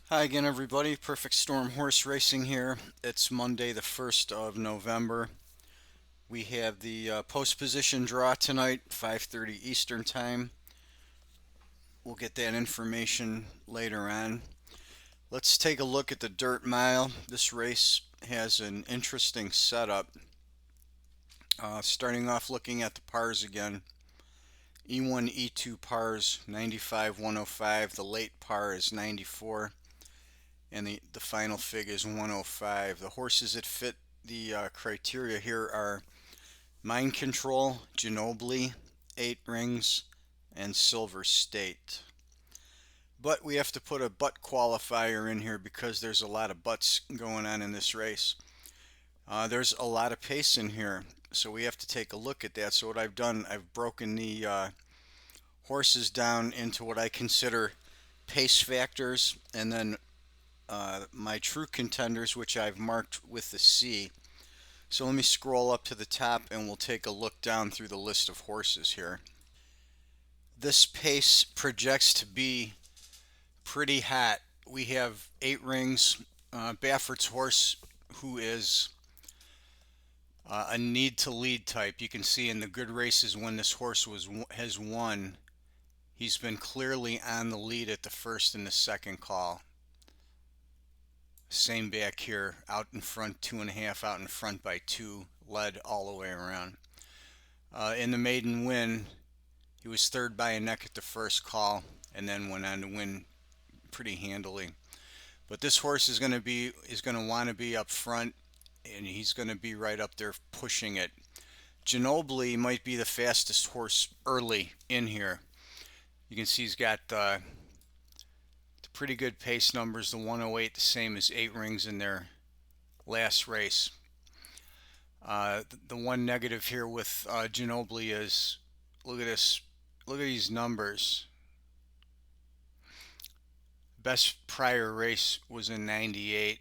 Hi again, everybody. Perfect Storm Horse Racing here. It's Monday, the 1st of November. We have the post position draw tonight, 5:30 Eastern Time. We'll get that information later on. Let's take a look at the dirt mile. This race has an interesting setup. Starting off looking at the pars again. E1, E2 pars 95, 105. The late par is 94. And the final fig is 105. The horses that fit the criteria here are Mind Control, Ginobili, Eight Rings, and Silver State. But we have to put a butt qualifier in here because there's a lot of butts going on in this race. There's a lot of pace in here, so we have to take a look at that. So what I've done, I've broken the horses down into what I consider pace factors, and then my true contenders, which I've marked with the C. So let me scroll up to the top and we'll take a look down through the list of horses here. This pace projects to be pretty hot. We have Eight Rings, Baffert's horse, who is a need to lead type. You can see in the good races when this horse has won, he's been clearly on the lead at the first and the second call. Same back here, out in front, 2.5, out in front by 2, led all the way around. In the maiden win, he was third by a neck at the first call, and then went on to win pretty handily. But this horse is going to want to be up front, and he's going to be right up there pushing it. Ginobili might be the fastest horse early in here. You can see he's got pretty good pace numbers. The 108, the same as Eight Rings in their last race. The one negative here with Ginobili is look at this. Look at these numbers. Best prior race was in 98,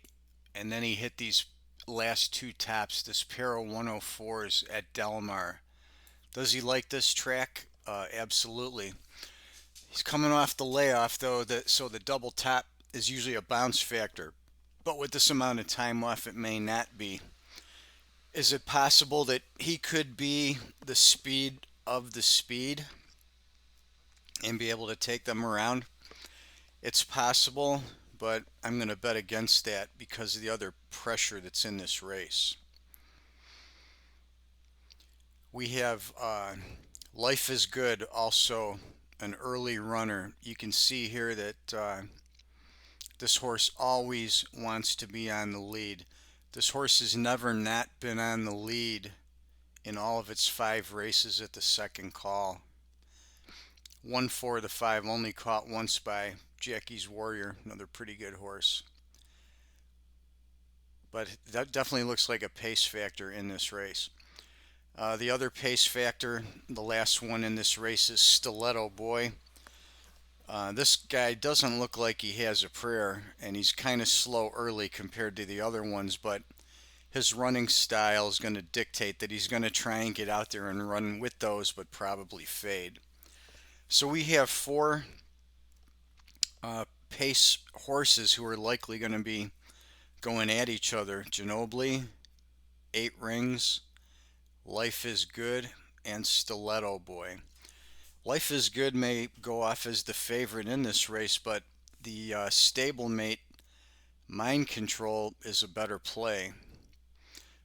and then he hit these last two taps. This pair of 104s at Del Mar. Does he like this track? Absolutely. He's coming off the layoff though, so the double tap is usually a bounce factor. But with this amount of time off, it may not be. Is it possible that he could be the speed of the speed and be able to take them around? It's possible, but I'm going to bet against that because of the other pressure that's in this race. We have Life is Good, also an early runner. You can see here that this horse always wants to be on the lead. This horse has never not been on the lead in all of its 5 races at the second call. 1-4 of the 5, only caught once by Jackie's Warrior, another pretty good horse. But that definitely looks like a pace factor in this race. The other pace factor, the last one in this race, is Stiletto Boy. This guy doesn't look like he has a prayer, and he's kind of slow early compared to the other ones, but his running style is going to dictate that he's going to try and get out there and run with those, but probably fade. So we have 4 pace horses who are likely going to be going at each other. Ginobili, Eight Rings, Life is Good, and Stiletto Boy. Life is Good may go off as the favorite in this race, but the stablemate Mind Control is a better play.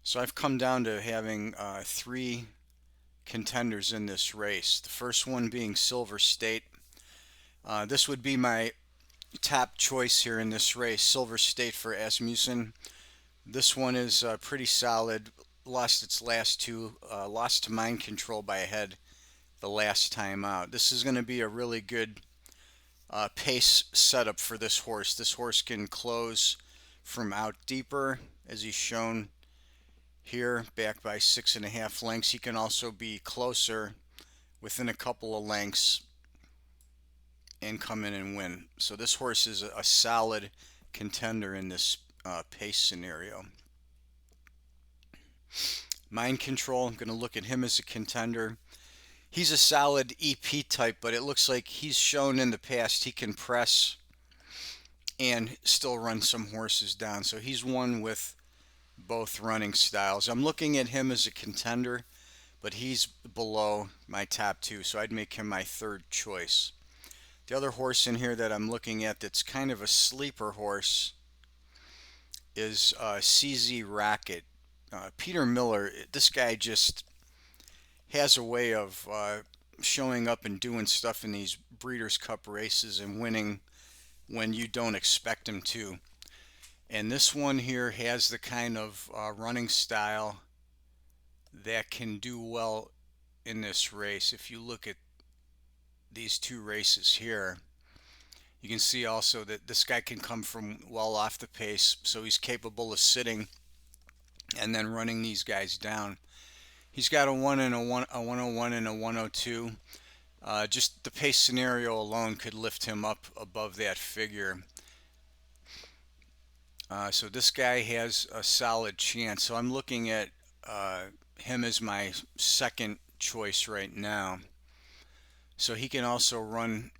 So I've come down to having 3 contenders in this race. The first one being Silver State. This would be my top choice here in this race. Silver State for Asmussen. This one is pretty solid. Lost its last 2. Lost to Mind Control by a head the last time out. This is going to be a really good pace setup for this horse. This horse can close from out deeper, as he's shown here, back by 6.5 lengths. He can also be closer within a couple of lengths and come in and win. So this horse is a solid contender in this pace scenario. Mind Control, I'm going to look at him as a contender. He's a solid EP type, but it looks like he's shown in the past he can press and still run some horses down. So he's one with both running styles. I'm looking at him as a contender, but he's below my top two, so I'd make him my third choice. The other horse in here that I'm looking at that's kind of a sleeper horse is CZ Rocket. Peter Miller, this guy just has a way of showing up and doing stuff in these Breeders' Cup races and winning when you don't expect him to. And this one here has the kind of running style that can do well in this race. If you look at these two races here, you can see also that this guy can come from well off the pace, so he's capable of sitting and then running these guys down. He's got a 1 and a 101 and a 102. Just the pace scenario alone could lift him up above that figure. So this guy has a solid chance. So I'm looking at him as my second choice right now. So he can also run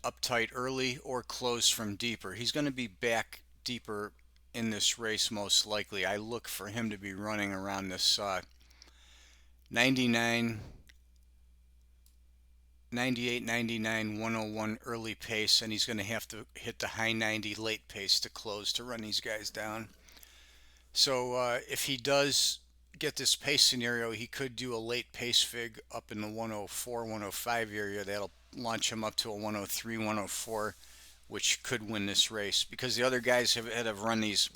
up tight early or close from deeper. He's going to be back deeper in this race most likely. I look for him to be running around this 99, 98, 99, 101 early pace, and he's going to have to hit the high 90 late pace to close to run these guys down. So if he does get this pace scenario, he could do a late pace fig up in the 104, 105 area. That'll launch him up to a 103, 104, which could win this race, because the other guys that have run these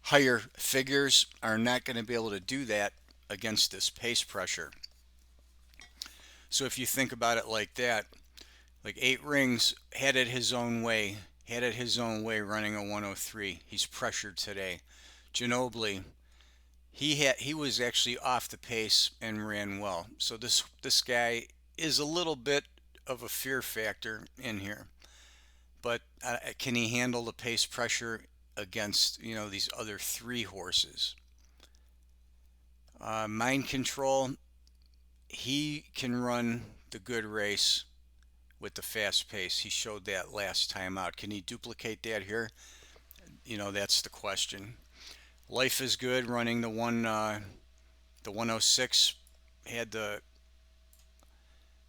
higher figures are not going to be able to do that against this pace pressure. So if you think about it like that, like 8 Rings had it his own way, running a 103. He's pressured today. Ginobili, he was actually off the pace and ran well. So this guy is a little bit of a fear factor in here. But can he handle the pace pressure against, these other 3 horses? Mind Control, he can run the good race with the fast pace. He showed that last time out. Can he duplicate that here? That's the question. Life is Good, running the 106, had the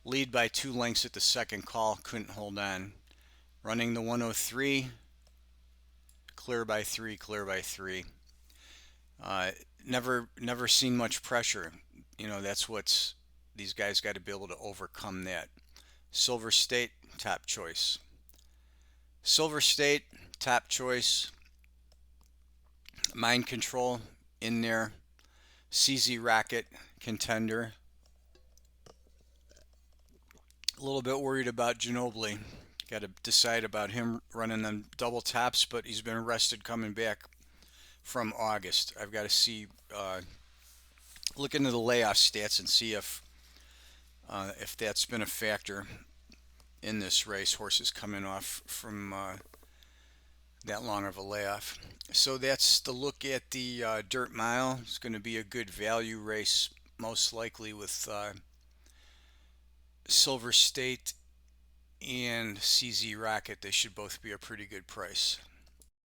lead by 2 lengths at the second call, couldn't hold on. Running the 103, clear by 3, clear by 3. Never seen much pressure. That's what's these guys got to be able to overcome that. Silver State, top choice. Silver State, top choice. Mind Control in there. CZ Rocket, contender. A little bit worried about Ginobili. Got to decide about him running them double tops, but he's been arrested coming back from August. I've got to see, look into the layoff stats and see if that's been a factor in this race. Horses coming off from that long of a layoff. So that's the look at the Dirt Mile. It's going to be a good value race, most likely, with Silver State and CZ Rocket. They should both be a pretty good price.